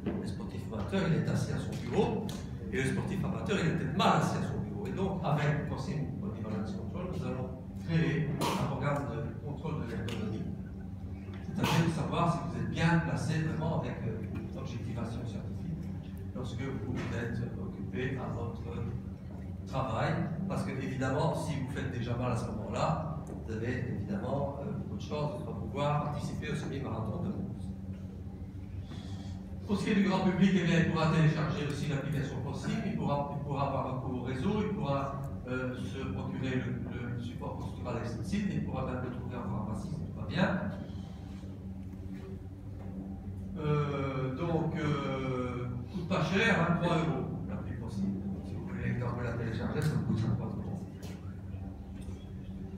S1: Le sportif amateur, il est assis à son bureau, et le sportif amateur, il est peut-être mal assis à son bureau. Et donc, avec ProSim Body Balance Control, nous allons créer un programme de contrôle de l'ergonomie. C'est-à-dire de savoir si vous êtes bien placé vraiment avec une objectivation scientifique lorsque vous êtes occupé à votre travail. Parce que, évidemment, si vous faites déjà mal à ce moment-là, vous avez évidemment beaucoup de chances de pouvoir participer au semi-marathon de Mons. Pour ce qui est du grand public, eh bien, il pourra télécharger aussi l'application ProSim, il pourra avoir recours au réseau, il pourra se procurer le support postural explicite, il pourra même le trouver en pharmacie si tout va bien. cher, 23 € l'appli possible. Si vous voulez, quand vous la téléchargez, ça vous coûte 53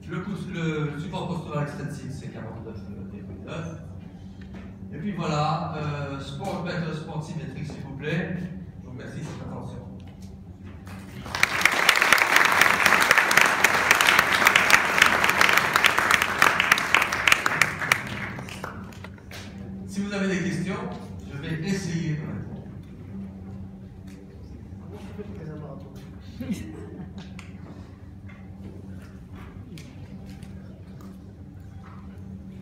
S1: €. Le support postural extensive, c'est 49,9. Et puis voilà, Sport Better Sport Symétrique, s'il vous plaît. Je vous remercie de votre attention. Si vous avez des questions, je vais essayer de répondre.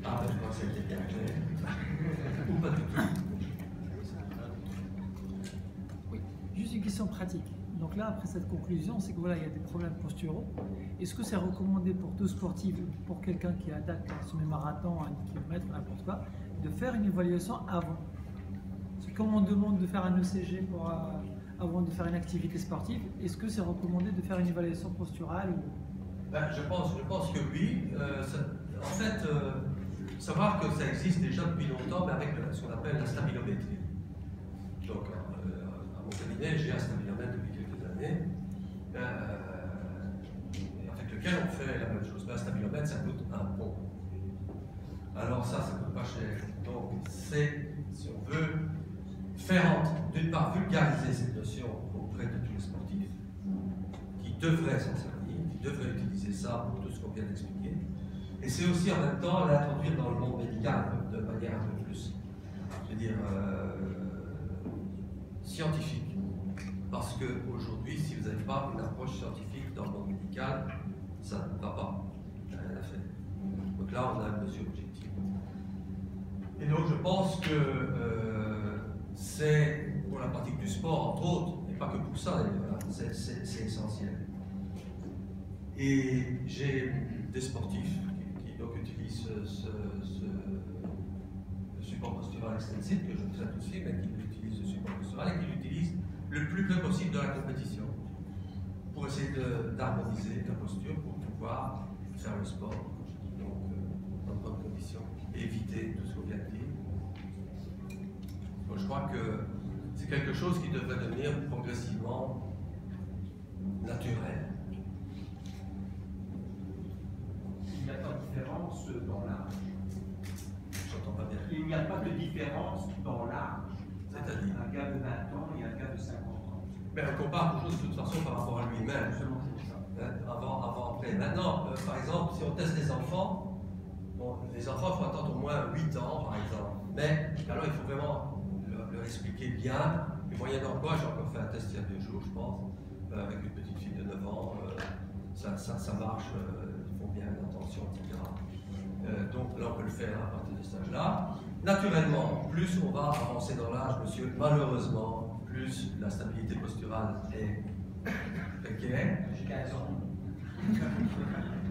S1: Ah, ben, je pense que c'était bien clair. Ou pas du tout.
S2: Oui, juste une question pratique. Donc là, après cette conclusion, c'est que voilà, il y a des problèmes posturaux. Est-ce que c'est recommandé pour tout sportif, pour quelqu'un qui attaque un semi-marathon, un kilomètre, n'importe quoi, de faire une évaluation avant? C'est comme on demande de faire un ECG pour, avant de faire une activité sportive, est-ce que c'est recommandé de faire une évaluation posturale ou...
S1: Ben, je pense que oui. En fait, savoir que ça existe déjà depuis longtemps, mais avec ce qu'on appelle la stabilométrie. Donc, à mon cabinet, j'ai un stabilomètre depuis quelques années, avec lequel on fait la même chose. Mais un stabilomètre, ça coûte un pont. Alors ça ne coûte pas cher. Donc, c'est, si on veut, faire, d'une part, vulgariser cette notion auprès de tous les sportifs, qui devraient s'en servir, qui devraient utiliser ça pour tout ce qu'on vient d'expliquer. Et c'est aussi en même temps l'introduire dans le monde médical de manière un peu plus, je veux dire, scientifique. Parce qu'aujourd'hui, si vous n'avez pas une approche scientifique dans le monde médical, ça ne va pas. Il n'y a rien à faire. Donc là, on a une mesure objective. Et donc, je pense que c'est, pour la pratique du sport, entre autres, et pas que pour ça d'ailleurs, c'est essentiel. Et j'ai des sportifs qui donc utilisent ce support postural extensif, que je traite aussi, mais qui utilisent le support postural et qui l'utilisent le plus près possible dans la compétition, pour essayer d'harmoniser la posture pour pouvoir faire le sport, donc dans de bonnes conditions, et éviter tout ce qu'on vient de dire. Donc, je crois que c'est quelque chose qui devrait devenir progressivement naturel.
S3: Il n'y a pas de différence dans l'âge.
S1: J'entends pas bien.
S3: Il n'y a pas de différence dans l'âge.
S1: C'est-à-dire
S3: un gars de 20 ans et un gars de 50 ans.
S1: Mais on compare toujours de toute façon par rapport à lui-même. Avant, après. Maintenant, par exemple, si on teste les enfants, bon, les enfants, il faut attendre au moins 8 ans, par exemple. Mais alors, il faut vraiment leur expliquer bien. Et moyennant quoi, j'ai encore fait un test il y a 2 jours, je pense, avec une petite fille de 9 ans. Ça marche, ils font bien attention, etc. Donc là, on peut le faire à partir de ce âge-là. Naturellement, plus on va avancer dans l'âge, monsieur, malheureusement, plus la stabilité posturale est précaire.
S3: J'ai 15 ans.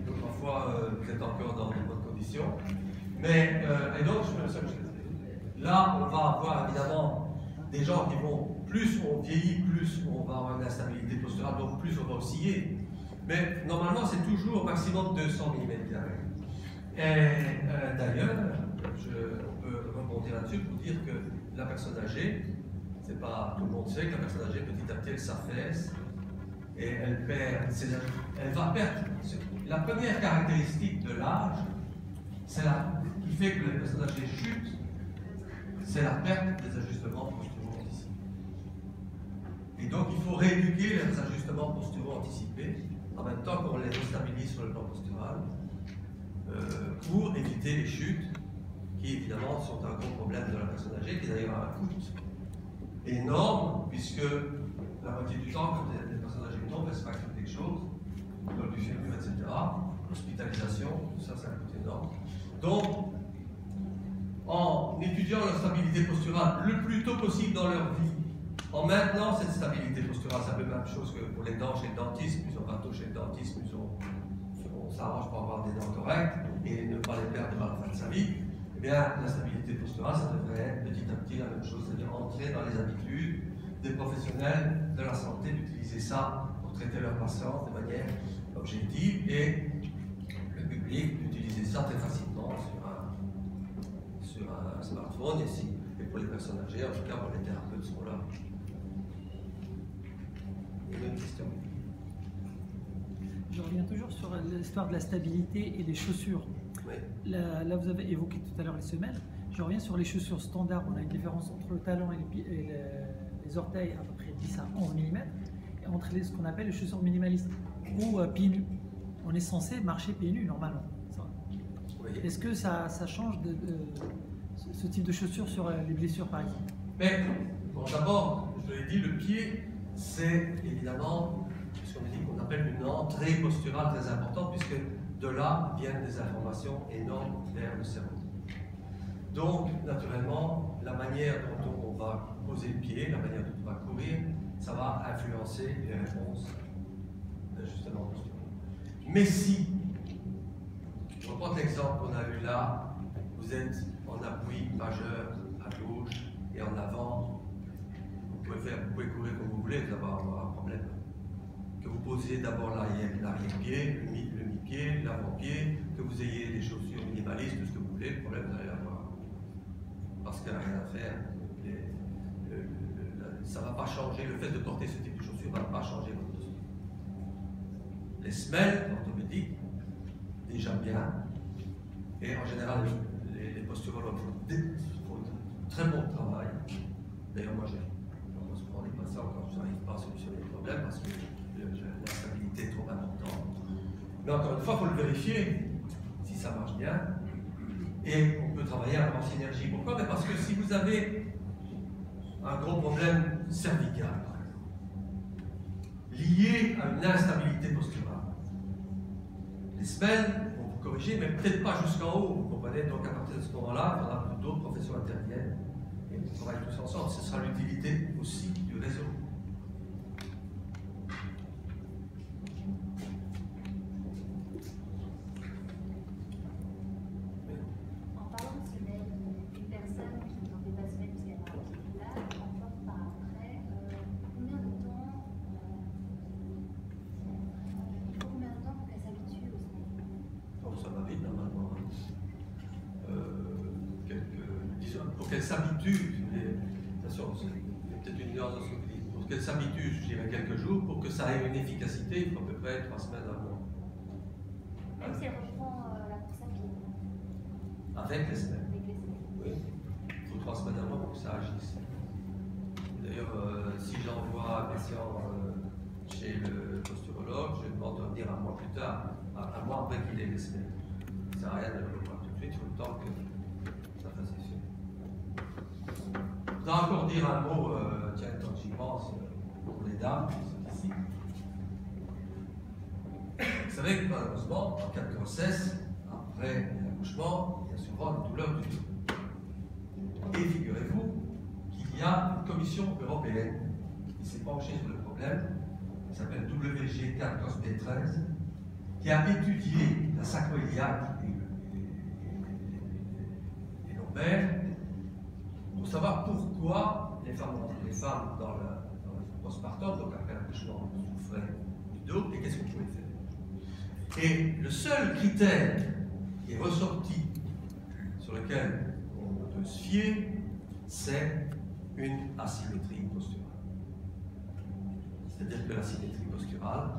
S1: Donc parfois, vous êtes encore dans de bonnes conditions. Mais, et donc, là, on va avoir évidemment des gens qui vont, plus on vieillit, plus on va avoir une instabilité posturale, donc plus on va osciller. Mais normalement, c'est toujours au maximum 200 mm². Et d'ailleurs, on peut rebondir là-dessus pour dire que la personne âgée, c'est pas tout le monde sait que la personne âgée, petit à petit, elle s'affaisse et elle perd, elle va perdre. La première caractéristique de l'âge, c'est qui fait que les personnes âgées chutent, c'est la perte des ajustements posturaux anticipés. Et donc, il faut rééduquer les ajustements posturaux anticipés en même temps qu'on les restabilise sur le plan postural pour éviter les chutes qui, évidemment, sont un gros problème de la personne âgée, qui d'ailleurs a un coût énorme, puisque la moitié du temps, quand les personnes âgées tombent, elles se fracturent quelque chose, dans du fémur, etc. Hospitalisation, tout ça, ça a un coût énorme. Donc, en étudiant leur stabilité posturale le plus tôt possible dans leur vie, en maintenant cette stabilité posturale, c'est un peu la même chose que pour les dents chez le dentiste, plus on va tôt chez le dentiste, plus on s'arrange pour avoir des dents correctes et ne pas les perdre à la fin de sa vie. Eh bien, la stabilité posturale, ça devrait être petit à petit la même chose, c'est-à-dire entrer dans les habitudes des professionnels de la santé, d'utiliser ça pour traiter leurs patients de manière objective et le public d'utiliser ça très facilement sur un smartphone et pour les personnes âgées, en tout cas pour les thérapeutes sont là. avez une question?
S2: Je reviens toujours sur l'histoire de la stabilité et des chaussures.
S1: Oui.
S2: Là, vous avez évoqué tout à l'heure les semelles. Je reviens sur les chaussures standards. On a une différence entre le talon et les orteils à peu près 10 à 11 mm, et entre ce qu'on appelle les chaussures minimalistes, ou pieds nus. On est censé marcher pieds nus normalement.
S1: Oui.
S2: Est-ce que ça change ce type de chaussures sur les blessures par exemple?
S1: Mais, bon, d'abord, je l'ai dit, le pied, c'est évidemment ce qu'on appelle une entrée posturale très importante, puisque de là viennent des informations énormes vers le cerveau. Donc, naturellement, la manière dont on va poser le pied, la manière dont on va courir, ça va influencer les réponses d'ajustement postural. Mais si, je reprends l'exemple qu'on a eu là, vous êtes en appui majeur à gauche et en avant, vous pouvez courir comme vous voulez, vous allez avoir un problème. Que vous posiez d'abord l'arrière-pied, le mi-pied, l'avant-pied, que vous ayez des chaussures minimalistes, tout ce que vous voulez, le problème vous allez l'avoir. Parce qu'il n'y a rien à faire. Ça ne va pas changer, le fait de porter ce type de chaussures ne va pas changer votre posture. Les semelles orthopédiques, déjà bien, et en général, les posturologues font un très bon travail. D'ailleurs, moi, je ne se prends pas ça quand je n'arrive pas à solutionner les problèmes parce que la stabilité est trop importante. Mais encore une fois, il faut le vérifier si ça marche bien. Et on peut travailler en synergie. Pourquoi? Parce que si vous avez un gros problème cervical, par exemple, lié à une instabilité posturale, les semelles vont vous corriger, mais peut-être pas jusqu'en haut, vous comprenez? Donc à partir de ce moment-là, il faudra que d'autres professions interviennent et on travaille tous ensemble. Ce sera l'utilité aussi du réseau. Pour qu'elle s'habitue, attention, c'est peut-être une nuance dans ce que vous dites, pour qu'elle s'habitue, je dirais quelques jours, pour que ça ait une efficacité, il faut à peu près 3 semaines à un mois.
S4: Même si elle reprend la course à pied.
S1: Avec les semaines.
S4: Avec les semaines.
S1: Oui, il faut 3 semaines à un mois pour que ça agisse. D'ailleurs, si j'envoie un patient chez le posturologue, je demande de revenir un mois plus tard, un mois après qu'il ait les semaines. Ça ne sert à rien de le revoir tout de suite, il faut le temps que ça fasse effet. Je voudrais encore dire un mot, tiens, tant que j'y pense, pour les dames, ici. Vous savez que malheureusement, en cas de grossesse, après l'accouchement, il y a souvent une douleur du dos. Et figurez-vous qu'il y a une commission européenne qui s'est penchée sur le problème, qui s'appelle WG4-COSB13, qui a étudié la sacroiliaque et lombaire pour savoir pourquoi les femmes dans le postpartum, donc après l'accouchement, souffraient du dos et qu'est-ce qu'on pouvait faire. Et le seul critère qui est ressorti, sur lequel on peut se fier, c'est une asymétrie posturale. C'est-à-dire que l'asymétrie posturale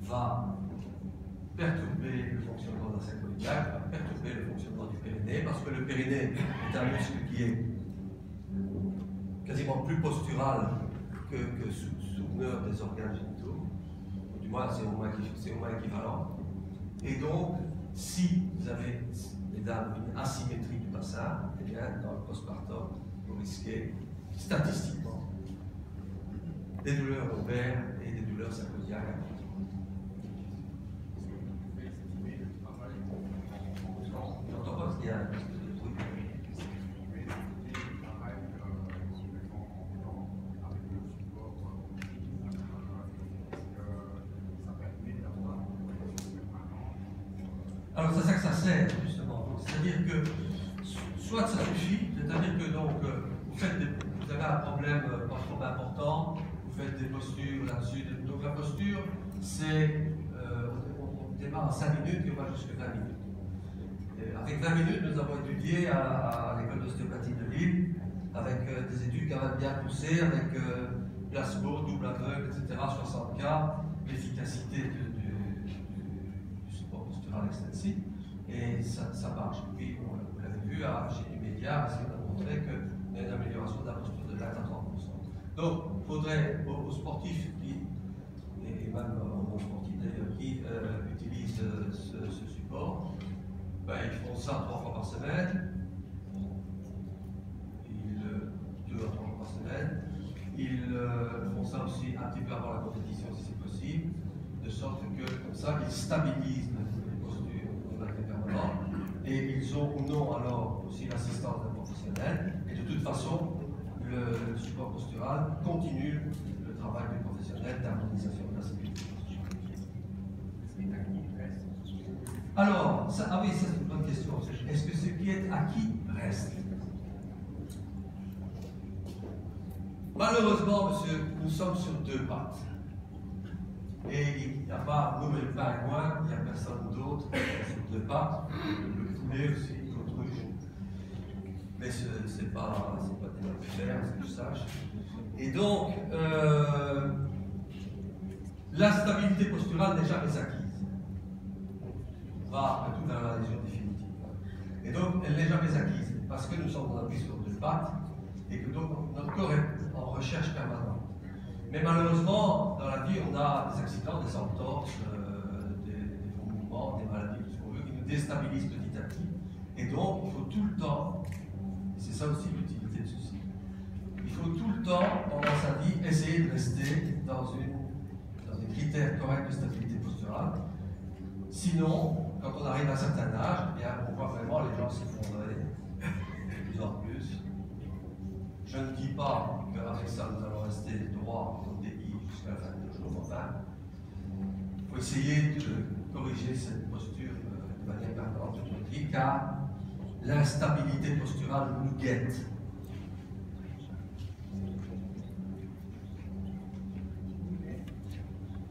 S1: va perturber le fonctionnement de la sacroiliaque, va perturber le fonctionnement du périnée, parce que le périnée est un muscle qui est quasiment plus postural que souteneur des organes génitaux, ou du moins c'est au moins équivalent. Et donc, si vous avez, mesdames, une asymétrie du bassin, eh bien, dans le postpartum, vous risquez statistiquement des douleurs lombaires et des douleurs sacroiliaques. J'entends pas ce qu'il y a. Alors c'est ça que ça sert justement. C'est-à-dire que soit ça suffit, c'est-à-dire que donc vous avez un problème pas trop important, vous faites des postures là-dessus. Donc la posture, c'est on démarre à 5 minutes et on va jusqu'à 20 minutes. Et avec 20 minutes, nous avons étudié à l'école d'ostéopathie de Lille, avec des études quand même bien poussées, avec placebo, double aveugle, etc., 60 cas, l'efficacité du support postural extensif, et ça marche. Et puis, vous l'avez vu, chez Numédia, on a montré qu'il y a une amélioration de la posture de 20 à 30%. Donc, il faudrait aux sportifs et même aux sportifs d'ailleurs, qui utilisent ce support, ben, ils font ça 3 fois par semaine, 2 à 3 fois par semaine. Ils font ça aussi un petit peu avant la compétition si c'est possible, de sorte que comme ça ils stabilisent les postures de la permanente et ils ont ou non alors aussi l'assistance d'un professionnel et de toute façon le support postural continue le travail du professionnel d'harmonisation de la stabilité. Alors, ça, oui, ça c'est une bonne question. Est-ce que ce qui est acquis reste? Malheureusement, monsieur, nous sommes sur 2 pattes. Et il n'y a pas, nous, le pingouin, il n'y a personne d'autre sur 2 pattes. Le poulet aussi, l'autruche. Mais ce n'est pas des mammifères, c'est que je sache. Et donc, la stabilité posturale n'est jamais acquise. On va après tout dans la lésion définitive. Et donc, elle n'est jamais acquise parce que nous sommes appuyés sur 2 pattes et que donc notre corps est en recherche permanente. Mais malheureusement, dans la vie, on a des accidents, des entorses, des faux mouvements, des maladies, tout ce qu'on veut, qui nous déstabilisent petit à petit. Et donc, il faut tout le temps, et c'est ça aussi l'utilité de ceci, il faut tout le temps, pendant sa vie, essayer de rester dans des critères corrects de stabilité posturale. Sinon, quand on arrive à un certain âge, eh bien, on voit vraiment les gens s'effondrer de plus en plus. Je ne dis pas qu'avec ça, nous allons rester droit comme des i jusqu'à la fin de nos jours. Enfin, il faut essayer de corriger cette posture de manière permanente, je dis, car l'instabilité posturale nous guette.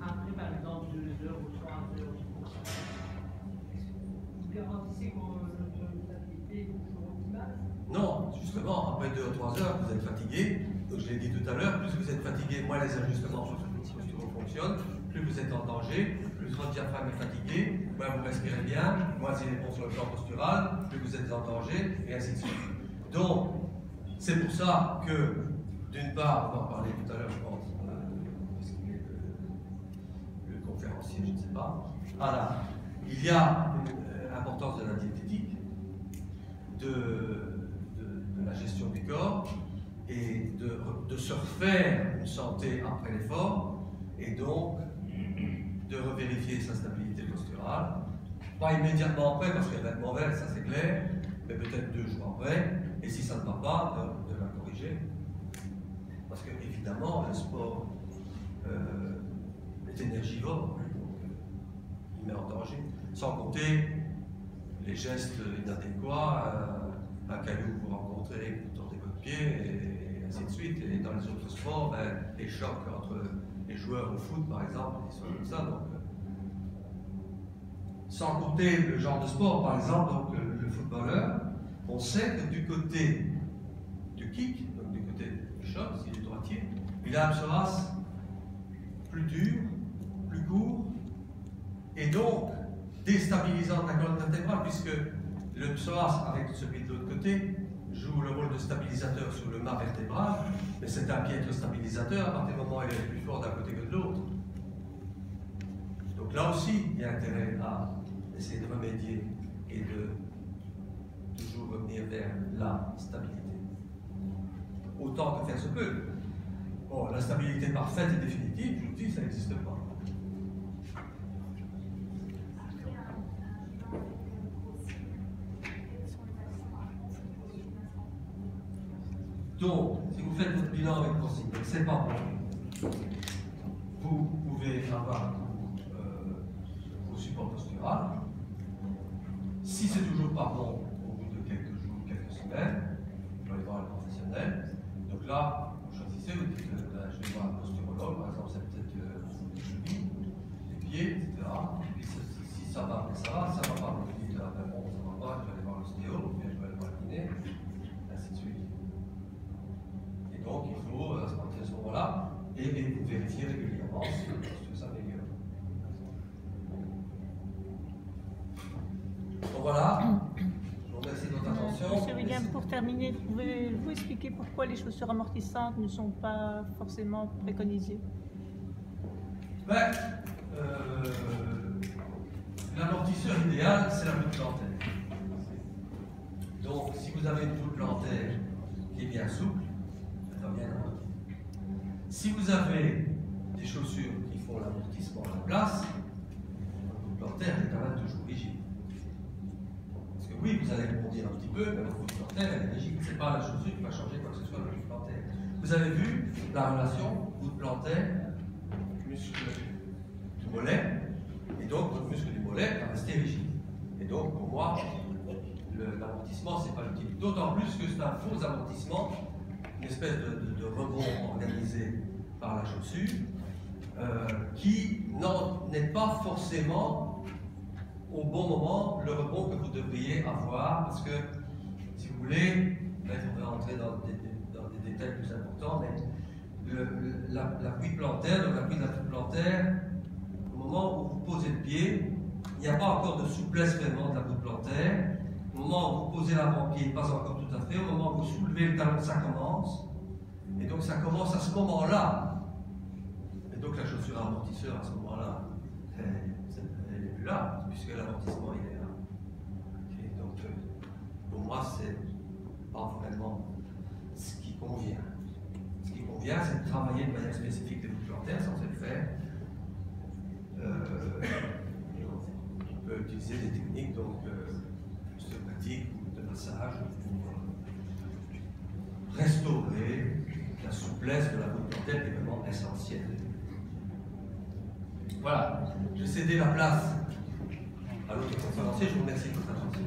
S5: Après, par exemple, 2 heures ou 3 heures, vous garantissez que notre stabilité est toujours optimale?
S1: Non, justement, après 2 ou 3 heures, vous êtes fatigué. Donc, je l'ai dit tout à l'heure, plus vous êtes fatigué, moins les ajustements posturaux fonctionnent, plus vous êtes en danger, plus votre diaphragme est fatigué, moins vous respirez bien, moins il est bon sur le plan postural, plus vous êtes en danger, et ainsi de suite. Donc, c'est pour ça que, d'une part, on va en parler tout à l'heure, je pense, le conférencier, je ne sais pas. Voilà, il y a l'importance de la diététique, de la gestion du corps et de se refaire une santé après l'effort et donc de revérifier sa stabilité posturale. Pas immédiatement après parce qu'elle va être mauvaise, ça c'est clair, mais peut-être 2 jours après. Et si ça ne va pas, de la corriger. Parce que évidemment, le sport est énergivore, donc il met en danger. Sans compter les gestes inadéquats. Un caillou que vous rencontrez, vous tordez votre pied, et ainsi de suite. Et dans les autres sports, ben, les chocs entre les joueurs au foot, par exemple, ils sont comme ça. Donc, sans compter le genre de sport, par exemple, donc, le footballeur, on sait que du côté du kick, donc du côté du choc, s'il est droitier, il a un psoas plus dur, plus court, et donc déstabilisant de la colonne vertébrale, puisque le psoas, avec celui de l'autre côté, joue le rôle de stabilisateur sur le mât vertébral, mais c'est un piètre stabilisateur à partir du moment où il est plus fort d'un côté que de l'autre. Donc là aussi, il y a intérêt à essayer de remédier et de toujours revenir vers la stabilité. Autant que faire se peut. Bon, la stabilité parfaite et définitive, je vous dis, ça n'existe pas. Donc, si vous faites votre bilan avec consigne, c'est pas bon. Vous pouvez avoir vos supports postural. Si c'est toujours pas bon, au bout de quelques jours, quelques semaines, vous allez voir un professionnel. Donc là, vous choisissez, vous dites, je vais voir un posturologue, par exemple, c'est peut-être les chevilles, les pieds, etc. Et puis si ça va, ça va, ça va pas. Vous dites, ah, ben bon, ça va pas, je vais aller voir l'ostéo, puis je vais aller voir le kiné, ainsi de suite. Donc il faut, à ce moment-là, Donc voilà, je vous remercie de votre attention.
S6: Monsieur William, pour terminer, pouvez-vous expliquer pourquoi les chaussures amortissantes ne sont pas forcément préconisées?
S1: Ben, l'amortisseur idéal, c'est la voûte plantaire. Donc, si vous avez une voûte plantaire qui est bien souple, ça va bien amortir. Si vous avez des chaussures qui font l'amortissement à la place, votre voûte plantaire est quand même toujours rigide. Parce que oui, vous allez rebondir un petit peu, mais votre voûte plantaire elle est rigide. Ce n'est pas la chaussure qui va changer quoi que ce soit dans la voûte plantaire. Vous avez vu la relation voûte plantaire, muscle du mollet, et donc votre muscle du mollet va rester rigide. Et donc, pour moi, l'amortissement, c'est pas utile. D'autant plus que c'est un faux amortissement, une espèce de rebond organisé par la chaussure, qui n'est pas forcément au bon moment le rebond que vous devriez avoir, parce que, si vous voulez, là il faudrait rentrer dans des détails plus importants, mais l'appui plantaire, donc l'appui de la voûte plantaire, au moment où vous posez le pied, il n'y a pas encore de souplesse vraiment de la voûte plantaire. Au moment où vous posez l'avant-pied, pas encore tout à fait. Au moment où vous soulevez le talon, ça commence. Et donc ça commence à ce moment-là. Et donc la chaussure amortisseur à ce moment-là, elle n'est plus là, puisque l'amortissement il est là. Okay, donc pour moi, c'est pas vraiment ce qui convient. Ce qui convient, c'est de travailler de manière spécifique les voûtes plantaires, sans le faire. On peut utiliser des techniques donc ostéopathiques ou de massage pour restaurer la souplesse de la voûte plantaire qui est vraiment essentielle. Voilà, j'ai cédé la place à l'autre conférencier, je vous remercie de votre attention.